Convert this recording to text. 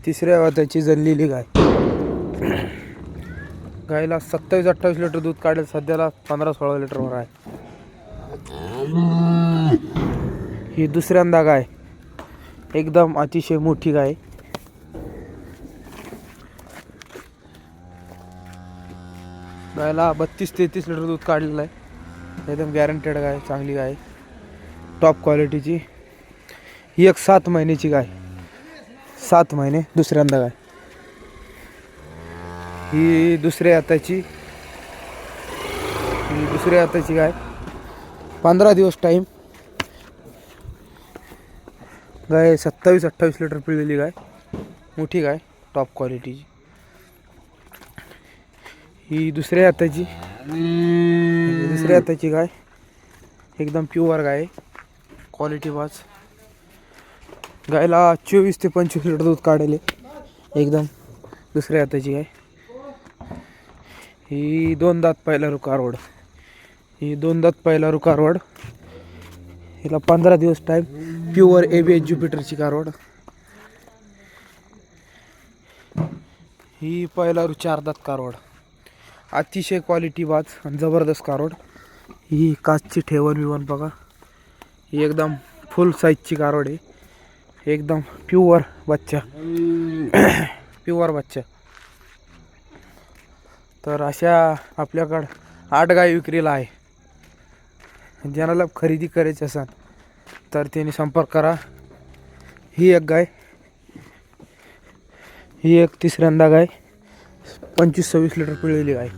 तिसऱ्या वाताची जनलेली गाय. गायला 27-28 लिटर दूध काढेल. सध्याला 15-16 लिटरवर आहे. ही दुसऱ्यांदा गाय, एकदम अतिशय मोठी गाय. गायला 32-33 लिटर दूध काढलेलं आहे. एकदम गॅरंटेड गाय, चांगली गाय, टॉप क्वालिटीची. ही एक 7 महिन्याची गाय, 7 महिने दुसऱ्यांदा गाय. ही दुसऱ्या हाताची गाय, 15 दिवस टाईम. गाय 27-28 लिटर पिळलेली गाय, मोठी गाय, टॉप क्वालिटीची. ही दुसऱ्या हाताची गाय, एकदम प्युअर गाय, क्वालिटी वाज. गायला 24 ते 25 लिटर दूध काढले, एकदम दुसऱ्या हाताची गाय. ही 2 दात पहिला रुकारवड, हिला 15 दिवस टाईम. Pure ABS ज्युपिटरची कारवड. ही पहिला 4 दात कारवड, अतिशय क्वालिटी वाज आणि जबरदस्त कारवड. ही काचची ठेवण विवण बघा. ही एकदम फुल साईजची कारवड आहे, एकदम प्युअर बच्चा. तर अशा आपल्याकडं 8 गाय विक्रीला आहे. ज्याला खरेदी करायची असेल तर त्यांनी संपर्क करा. ही एक गाय, ही एक तिसऱ्यांदा गाय, 25-26 लिटर पिळलेली गाय.